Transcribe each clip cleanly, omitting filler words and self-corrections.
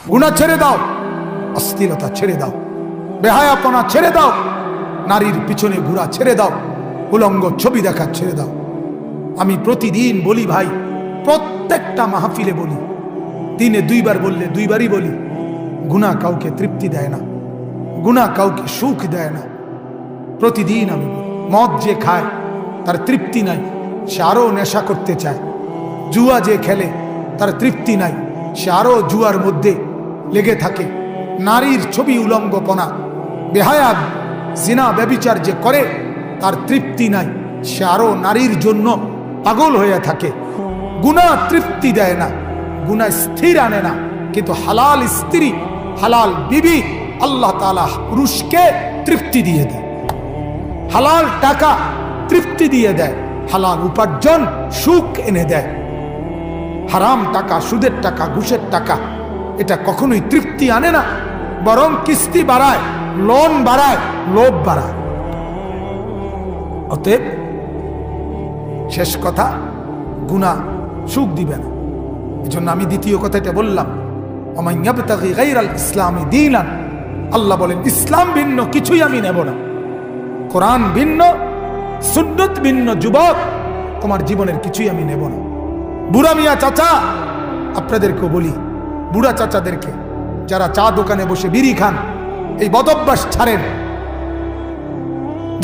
গুনাহ ছেড়ে দাও, অশ্লীলতা ছেড়ে দাও, বেহায়াপনা ছেড়ে দাও, নারীর পিছনে ঘোরা ছেড়ে দাও, উলঙ্গ ছবি দেখা ছেড়ে দাও। আমি প্রতিদিন বলি ভাই, প্রত্যেকটা মাহফিলে বলি, দিনে 2 বার বললে 2 বারই বলি, গুনাহ কাউকে তৃপ্তি দেয় না, গুনাহ কাউকে সুখ দেয় না। প্রতিদিন আমি বলি, মদ যে খায় তার তৃপ্তি নাই, সে আরো নেশা করতে চায়। জুয়া যে খেলে তার তৃপ্তি নাই, সে আরো জুয়ার মধ্যে লেগে থাকে। নারীর ছবি উলঙ্গপনা, বেহায়া, জিনা, ব্যভিচার যে করে তার তৃপ্তি নাই, সে আরো নারীর জন্য পাগল হয়ে থাকে। গুনাহ তৃপ্তি দেয় না, গুনাহ স্থির আনে না, কিন্তু হালাল স্ত্রী, হালাল বিবি আল্লাহ তাআলা পুরুষকে তৃপ্তি দিয়ে দেয়। হালাল টাকা তৃপ্তি দিয়ে দেয়, হালাল উপার্জন সুখ এনে দেয়। হারাম টাকা, সুদের টাকা, ঘুষের টাকা এটা কখনোই তৃপ্তি আনে না, বরং কিস্তি বাড়ায়, লোন বাড়ায়, লোভ বাড়ায়। অতএব শেষ কথা, গুনাহ সুখ দিবে না। এজন্য আমি দ্বিতীয় কথাটা বললাম, ওমান ইয়াবতাগি গায়রাল ইসলামি দীনান, আল্লাহ বলেন ইসলাম ভিন্ন কিছুই আমি নেব না। কোরআন ভিন্ন, সুন্নাত ভিন্ন, যুবক তোমার জীবনের কিছুই আমি নেব না। বুড়া মিয়া চাচা, আপনাদেরকেও বলি, বুড়া চাচাদেরকে যারা চা দোকানে বসে বিড়ি খান, এই বদভ্যাস ছাড়েন।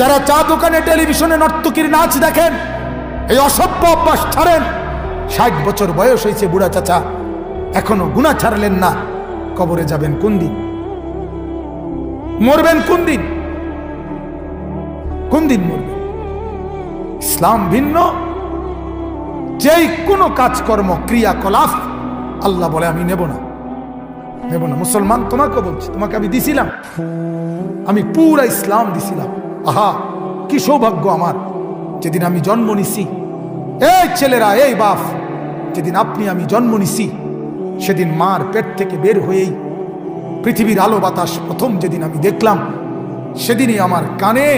যারা চা দোকানে টেলিভিশনে নর্তকীর নাচ দেখেন, এই অসভ্য অভ্যাস ছাড়েন। 60 বছর বয়স হয়েছে বুড়া চাচা, এখনো গুনাহ ছাড়লেন না। কবরে যাবেন কোন দিন? মরবেন কোন দিন? কোন দিন মরবেন? ইসলাম ভিন্ন, যেই কোনো কাজকর্ম, ক্রিয়াকলাপ আল্লাহ বলে আমি নেব না, নেব না। মুসলমান তোমাকে বলছি, তোমাকে আমি দিছিলাম, আমি পুরা ইসলাম দিছিলাম। আহা কি সৌভাগ্য আমার, যেদিন আমি জন্ম নিছি। এই ছেলেরা, এই বাপ, যেদিন আপনি আমি জন্ম নিছি, সেদিন মার পেট থেকে বের হয়েই পৃথিবীর আলো বাতাস প্রথম যেদিন আমি দেখলাম, সেদিনই আমার কানে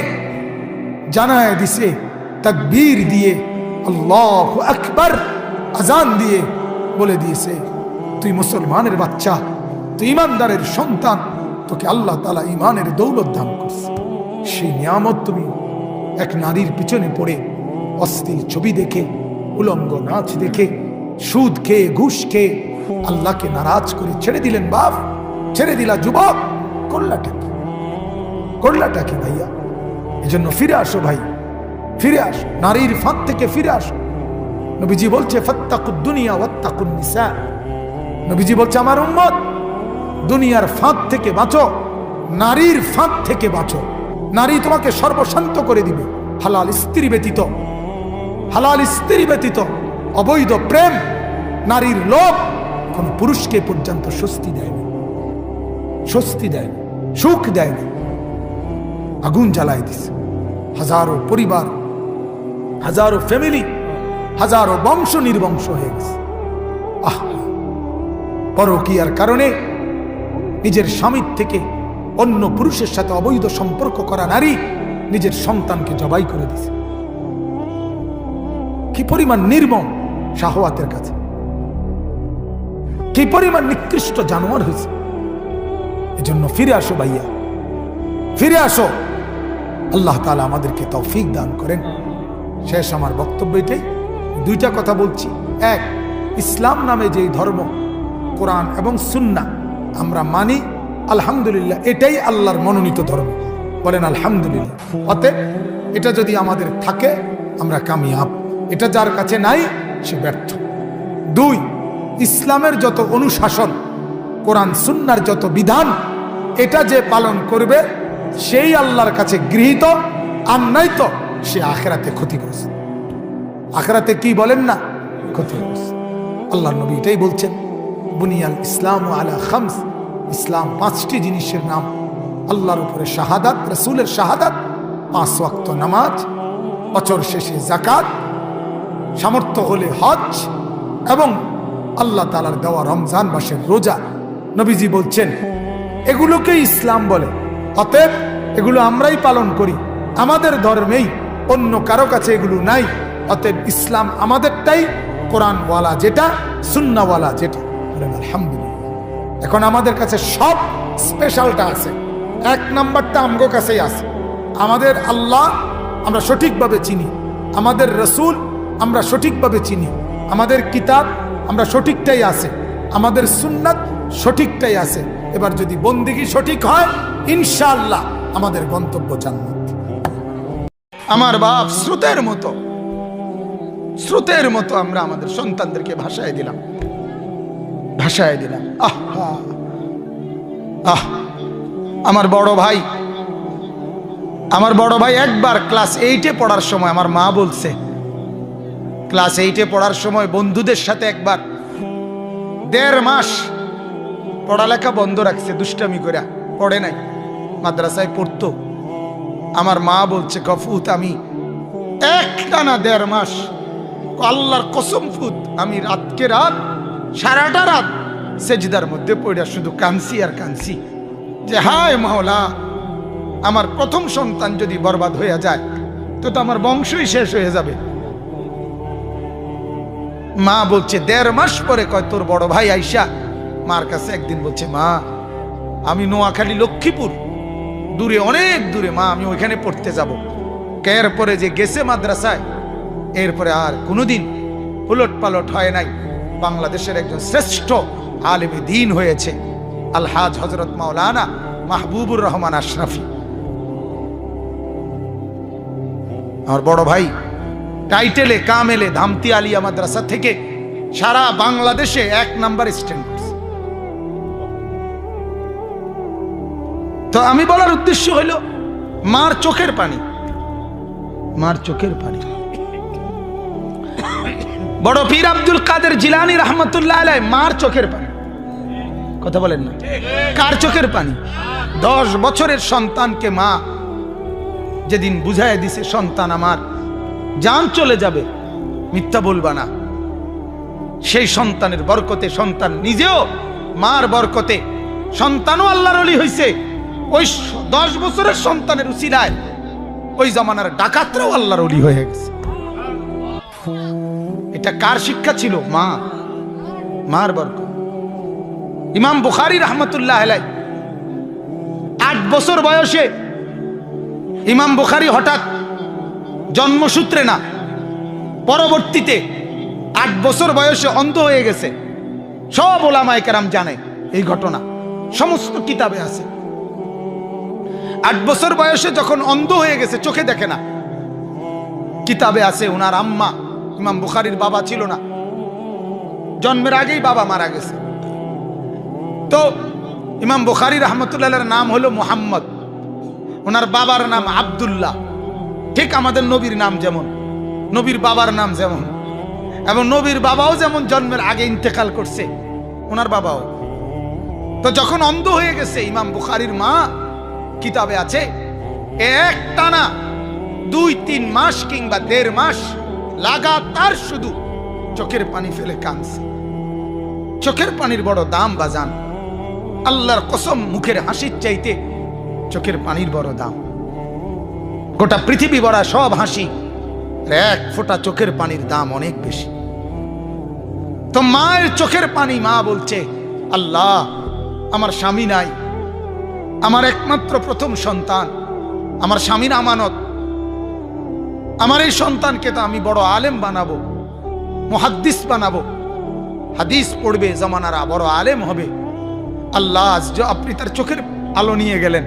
জানায় দিছে, তাকবীর দিয়ে, আল্লাহু আকবার আজান দিয়ে বলে দিয়েছে, তুই মুসলমানের বাচ্চা, তুই ইমানদারের সন্তান, তোকে আল্লাহ তাআলা ইমানের দৌলত দান করছে। সেই নিয়ামত তুমি এক নারীর পিছনে পড়ে, অশ্লীল ছবি দেখে, উলঙ্গ নাচ দেখে, সুদ খেয়ে, ঘুষ খেয়ে আল্লাহকে নারাজ করে ছেড়ে দিলেন। বাপ, ছেড়ে দিলা। যুবক, করলাটা কি? করলাটা কি ভাইয়া? এজন্য ফিরে আসো ভাই, ফিরে আসো, নারীর ফাঁদ থেকে ফিরে আসো। নবীজি বলছে ফাত্তাকুদ দুনিয়া ওয়াত্তাকুন নিসা। নবীজি বলছে আমার উম্মত, দুনিয়ার ফাঁদ থেকে বাঁচো, নারীর ফাঁদ থেকে বাঁচো। নারী তোমাকে সর্বশান্ত করে দিবে। হালাল স্ত্রী ব্যতীত, হালাল স্ত্রী ব্যতীত অবৈধ প্রেম, নারীর লোভ কোন পুরুষকে পর্যন্ত স্বস্তি দেয়নি, স্বস্তি দেয়নি, সুখ দেয়নি। আগুন জ্বালায় দিছে হাজারো পরিবার, হাজারো ফ্যামিলি, হাজারো বংশ নির্বংশ হয়ে গেছে। পরকীয়ার কারণে নিজের স্বামীর থেকে অন্য পুরুষের সাথে অবৈধ সম্পর্ক করা নারী নিজের সন্তানকে জবাই করে দিছে। কি পরিমাণ নির্মম শাহওয়াতের কাছে, কি পরিমাণ নিকৃষ্ট জানোয়ার হয়েছে। এজন্য ফিরে আসো ভাইয়া, ফিরে আসো। আল্লাহ তাআলা আমাদেরকে তৌফিক দান করেন। শেষ আমার বক্তব্য এটাই, 2টা কথা বলছি। এক, ইসলাম নামে যে ধর্ম, কোরআন এবং সুন্নাহ আমরা মানি, আলহামদুলিল্লাহ, এটাই আল্লাহর মনোনীত ধর্ম। বলেন আলহামদুলিল্লাহ। অতএব এটা যদি আমাদের থাকে আমরা কামিয়াব, এটা যার কাছে নাই সে ব্যর্থ। 2, ইসলামের যত অনুশাসন, কোরআন সুন্নাহর যত বিধান, এটা যে পালন করবে সেই আল্লাহর কাছে গৃহীত, আর নাই তো সে আখিরাতে ক্ষতিগ্রস্ত। আখিরাতে কি বলেন না, ক্ষতিগ্রস্ত। আল্লাহর নবী এটাই বলছেন, বুনিয়াল ইসলাম আলা খামস, ইসলাম 5টি জিনিসের নাম। আল্লাহর উপরে শাহাদাত, রাসূলের শাহাদাত, 5 ওয়াক্ত নামাজ, বছর শেষে যাকাত, সামর্থ্য হলে হজ, এবং আল্লাহ তাআলার দেওয়া রমজান মাসের রোজা। নবীজি বলছেন এগুলোকেই ইসলাম বলে। অতএব এগুলো আমরাই পালন করি, আমাদের ধর্মেই, অন্য কারো কাছে এগুলো নাই। অতএব ইসলাম আমাদেরটাই, কোরআনওয়ালা যেটা, সুন্নাহওয়ালা যেটা। বলেন আলহামদুলিল্লাহ। এখন আমাদের কাছে সব স্পেশালটা আছে, 1 নাম্বারটা আমগো কাছেই আছে। আমাদের আল্লাহ আমরা সঠিকভাবে চিনি, আমাদের রসুল আমরা সঠিকভাবে চিনি, আমাদের কিতাব আমরা সঠিকটাই আছে, আমাদের সুন্নাত সঠিকটাই আছে। এবার যদি বন্দেগী সঠিক হয়, ইনশাআল্লাহ আমাদের গন্তব্য জান্নাত। আমার বাপ স্রোতের মতো আমরা আমাদের সন্তানদেরকে ভাষায় দিলাম। আমার বড় ভাই একবার ক্লাস 8-এ পড়ার সময়, আমার মা বলছে, ক্লাস 8-এ পড়ার সময় বন্ধুদের সাথে একবার 1.5 মাস পড়ালেখা বন্ধ রাখছে, দুষ্টামি করে পড়ে নাই, মাদ্রাসায় পড়তো। আমার মা বলছে, গফুত আমি একটানা 1.5 মাস, আল্লাহর কসম ফুত, আমি রাত সারাটা রাত সেজদার মধ্যে পড়ে শুধু কাঁদছি আর কাঁদছি যে হায় মাওলা, আমার প্রথম সন্তান যদি বরবাদ হয়ে যায় তো আমার বংশই শেষ হয়ে যাবে। মা বলছে 1.5 মাস পরে কয় তোর বড় ভাই আইসা মার কাছে একদিন বলছে, মা আমি নোয়াখালী লক্ষ্মীপুর দূরে, অনেক দূরে, মা আমি ওইখানে পড়তে যাব। এরপরে যে গেছে মাদ্রাসায়, এরপরে আর কোনোদিন উলট পালট হয় নাই, বাংলাদেশের একজন শ্রেষ্ঠ আলেমে দ্বীন হয়েছে, আলহাজ হযরত মাওলানা মাহবুবুর রহমান আশরাফি। আমার বড় ভাই টাইটেলে কামেলে ধামতি আলিয়া মাদ্রাসা থেকে সারা বাংলাদেশে 1 নাম্বার স্ট্যান্ড করছে। তো আমি বলার উদ্দেশ্য হলো মার চোখের পানি, বড় পীর আব্দুল কাদের জিলানী রহমতুল্লাহ আলাইহি মার চোখের পানি। কথা বলেন না, কার চোখের পানি? 10 বছরের সন্তানকে মা যেদিন বুঝায় দিছে সন্তান আমার জান চলে যাবে, মিথ্যা বলবা না, সেই সন্তানের বরকতে, সন্তান নিজেও মার বরকতে, সন্তানও আল্লাহর ওলি হইছে, ওই 10 বছরের সন্তানের উসিলায় ওই জামানার ডাকাতরাও আল্লাহর ওলি হয়ে গেছে। এটা কার শিক্ষা ছিল? মার বরকত। ইমাম বুখারী রহমতুল্লাহ আলাইহি 8 বছর বয়সে ইমাম বুখারী হঠাৎ, জন্মসূত্রে না, পরবর্তীতে 8 বছর বয়সে অন্ধ হয়ে গেছে। সব ওলামায়ে কেরাম জানে এই ঘটনা, সমস্ত কিতাবে আছে। 8 বছর বয়সে যখন অন্ধ হয়ে গেছে, চোখে দেখে না, কিতাবে আছে ওনার আম্মা, ইমাম বুখারীর বাবা ছিল না, জন্মের আগেই বাবা মারা গেছে। তো ইমাম বুখারী রহমতুল্লাহর নাম হলো মুহাম্মদ, ওনার বাবার নাম আব্দুল্লাহ। ঠিক আমাদের নবীর নাম যেমন, নবীর বাবার নাম যেমন, এবং নবীর বাবাও যেমন জন্মের আগে ইন্তেকাল করছে, ওনার বাবাও। তো যখন অন্ধ হয়ে গেছে, ইমাম বুখারীর মা, কিতাবে আছে, একটানা 2-3 মাস কিংবা 1.5 মাস লাগাতার শুধু চোখের পানি ফেলে কাঁদছে। চোখের পানির বড় দাম বাজান, আল্লাহর কসম, মুখের হাসির চাইতে চোখের পানির বড় দাম। গোটা পৃথিবী ভরা সব হাসি, 1 ফোঁটা চোখের পানির দাম অনেক বেশি। তো মায়ের চোখের পানি, মা বলছে, আল্লাহ আমার স্বামী নাই, আমার একমাত্র প্রথম সন্তান, আমার স্বামীর আমানত, আমার এই সন্তানকে তো আমি বড় আলেম বানাবো, মুহাদ্দিস বানাবো, হাদিস পড়বে, জামানারা বড় আলেম হবে। আল্লাহ আজ যে আপনি তার চোখের আলো নিয়ে গেলেন,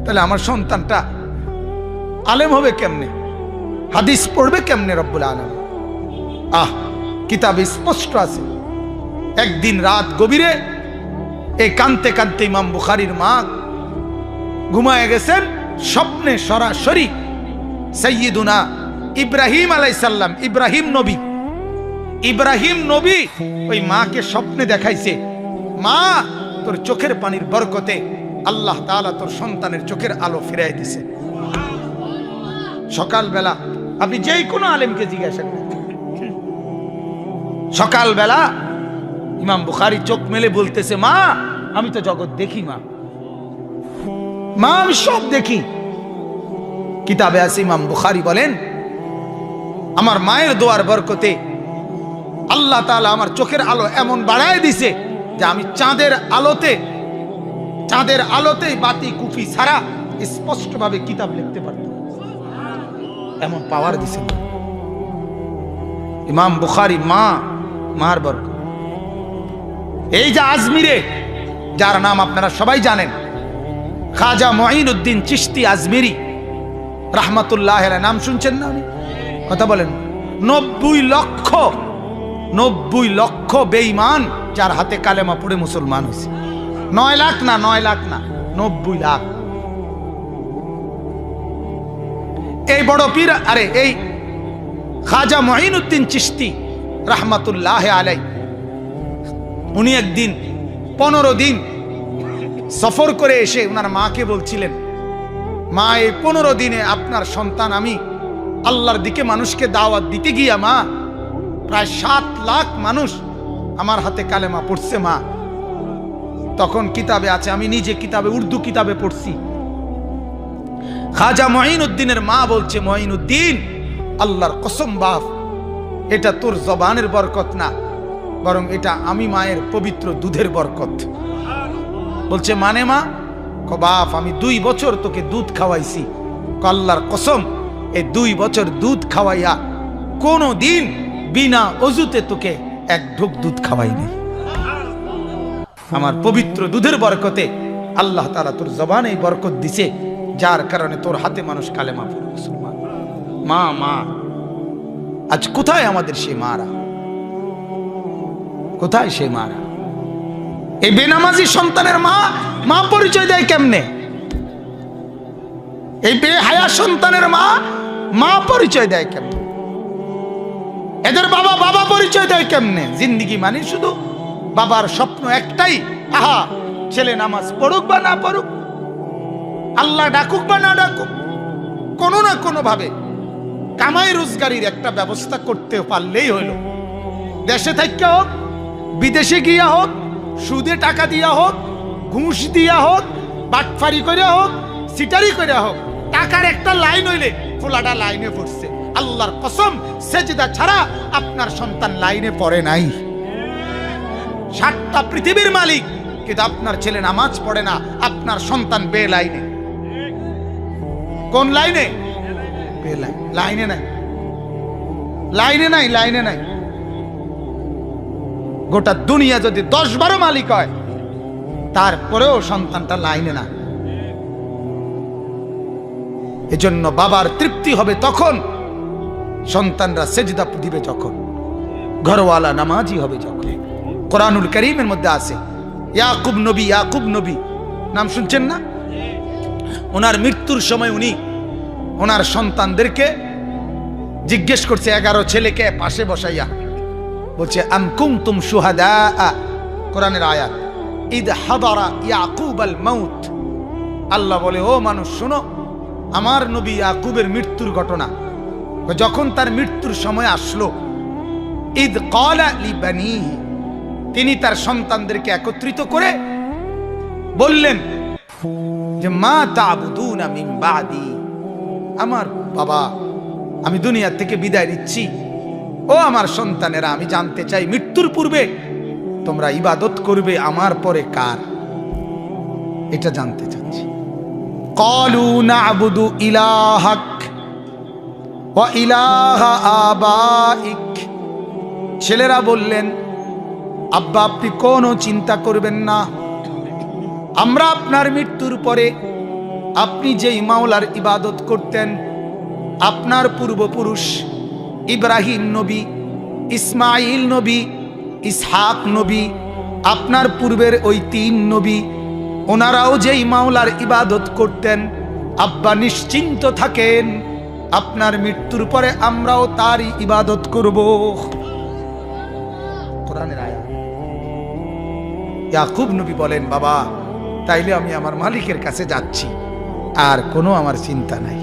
তাহলে আমার সন্তানটা আলেম হবে কেমনে, হাদিস পড়বে কেমনে রব্বুল আলামিন? কিতাবে স্পষ্ট আছে। একদিন রাত গভীরে এই কাঁদতে কাঁদতে ইমাম বুখারীর মা ঘুমায় গেছেন, স্বপ্নে সরাসরি সাইয়্যিদুনা ইব্রাহিম আলাইহিস সালাম, ইব্রাহিম নবী ওই মাকে স্বপ্নে দেখাইছে, মা তোর চোখের পানির বরকতে আল্লাহ তাআলা তোর সন্তানের চোখের আলো ফিরাই দিছে। সকালবেলা আপনি যেই কোনো আলেমকে জিজ্ঞাসা করেন, সকালবেলা ইমাম বুখারী চোখ মেলে বলতেছে, মা আমি তো জগৎ দেখি, মা আমি সব দেখি। কিতাবে আছে, ইমাম বুখারী বলেন, আমার মায়ের দোয়ার বরকতে আল্লাহ তাআলা আমার চোখের আলো এমন বাড়ায় দিছে যে আমি চাঁদের আলোতেই বাতি কুফি ছাড়া স্পষ্টভাবে কিতাব লিখতে পারতাম। এমন পাওয়ার দিছেন ইমাম বুখারী। মার বরকত। এই যে আজমিরে, যার নাম আপনারা সবাই জানেন, খাজা মুঈনুদ্দিন চিশতি আজমিরি রাহমাতুল্লাহ আলাইহি, নাম শুনছেন না? উনি কথা বলেন। 90 লক্ষ বেঈমান যার হাতে কালেমা পড়ে মুসলমান হয়েছে। 9 লাখ না 90 লাখ। এই বড় পীর, এই খাজা মুঈনুদ্দিন চিশতি রাহমাতুল্লাহ আলাইহি, উনি একদিন 15 দিন সফর করে এসে ওনার মাকে বলছিলেন, মা এই 15 দিনে আপনার সন্তান, আমি আল্লাহর দিকে মানুষকে দাওয়াত দিতে গিয়া মা প্রায় 7 লাখ মানুষ আমার হাতে কালেমা পড়ছে মা। তখন কিতাবে আছে, আমি নিজে কিতাবে, উর্দু কিতাবে পড়ছি। খাজা মুঈনুদ্দিনের মা বলছে, মুঈনুদ্দিন আল্লাহর কসম বাপ, এটা তোর জবানের বরকত না, বরং এটা আমি মায়ের পবিত্র দুধের বরকত। বলছে মানে মা? বাপ আমি 2 বছর তোকে দুধ খাওয়াইছি। আল্লাহর কসম এই 2 বছর দুধ খাওয়াইয়া কোনো দিন বিনা অজুতে তোকে এক ঢোক দুধ খাওয়াইনি। আমার পবিত্র দুধের বরকতে আল্লাহ তাআলা তোর জবানে বরকত দিছে, যার কারণে তোর হাতে মানুষ কালেমা পড়ে মুসলমান। মা আজ কোথায় আমাদের সেই মারা? কোথায় সেই মারা? এই বেনামাজি সন্তানের মা পরিচয় দেয় কেমনে? এই বেহায়া সন্তানের মা পরিচয় দেয় কেমনে? এদের বাবা পরিচয় দেয় কেমনে? জিন্দিগি মানে শুধু বাবার স্বপ্ন একটাই, আহা ছেলে নামাজ পড়ুক বা না পড়ুক, আল্লাহ ডাকুক বা না ডাকুক, কোনো না কোনো ভাবে কামাই রোজগারির একটা ব্যবস্থা করতে পারলেই হইল। দেশে থাইকা হোক, বিদেশে গিয়া হোক, সুদে টাকা দিয়া হোক, ঘুষ দিয়া হোক, বাটফারি করে হোক, সিটারি করে হোক, টাকার একটা লাইন হইলে ফোলাটা লাইনে পড়ছে। আল্লাহর কসম সেজদা ছাড়া আপনার সন্তান লাইনে পড়ে নাই। 7টা পৃথিবীর মালিক, কিন্তু আপনার ছেলে নামাজ পড়ে না, আপনার সন্তান বে লাইনে। কোন লাইনে? বে লাইনে নাই। গোটা দুনিয়া যদি 10-12 মালিক হয়, তারপরেও সন্তানটা লাইনে না। এজন্য বাবার তৃপ্তি হবে তখন, সন্তানরা সেজদা দিবে যখন, ঘরওয়ালা নামাজি হবে যখন। কোরআনুল কারীমের মধ্যে আছে, ইয়াকুব নবী নাম শুনছেন না? ওনার মৃত্যুর সময় উনি ওনার সন্তানদেরকে জিজ্ঞেস করছে, 11 ছেলেকে পাশে বসাইয়া বলছে, আম কুনতুম শুহাদা, কোরআনের আয়াত, ইদ হাদারা ইয়াকুব আল মাউত। আল্লাহ বলে, ও মানুষ শোনো, আমার নবী ইয়াকুবের মৃত্যুর ঘটনা। যখন তার মৃত্যুর সময় আসলো, ইদ ক্বালা লিবানিহি, তিনি তার সন্তানদেরকে একত্রিত করে বললেন যে, মা তা'বুদুনা মিন বাদি, আমার বাবা আমি দুনিয়া থেকে বিদায় নিচ্ছি, ও আমার সন্তানেরা আমি জানতে চাই মৃত্যুর পূর্বে তোমরা ইবাদত করবে আমার পরে কার, এটা জানতে চাচ্ছি। ক্বালু না'বুদু ইলাহাক ওয়া ইলাহা আবাইক, ছেলেরা বললেন, আব্বা আপনি কোনো চিন্তা করবেন না, আমরা আপনার মৃত্যুর পরে আপনি যেই মাওলার ইবাদত করতেন, আপনার পূর্বপুরুষ ইব্রাহিম নবী, ইসমাইল নবী, ইসহাক নবী, আপনার পূর্বের ওই 3 নবী, ওনারাও যেই মাওলার ইবাদত করতেন, আব্বা নিশ্চিন্ত থাকেন, আপনার মৃত্যুর পরে আমরাও তারই ইবাদত করব। কোরআনের আয়াত। ইয়াকুব নবী বলেন, বাবা তাইলে আমি আমার মালিকের কাছে যাচ্ছি, আর কোনো আমার চিন্তা নাই।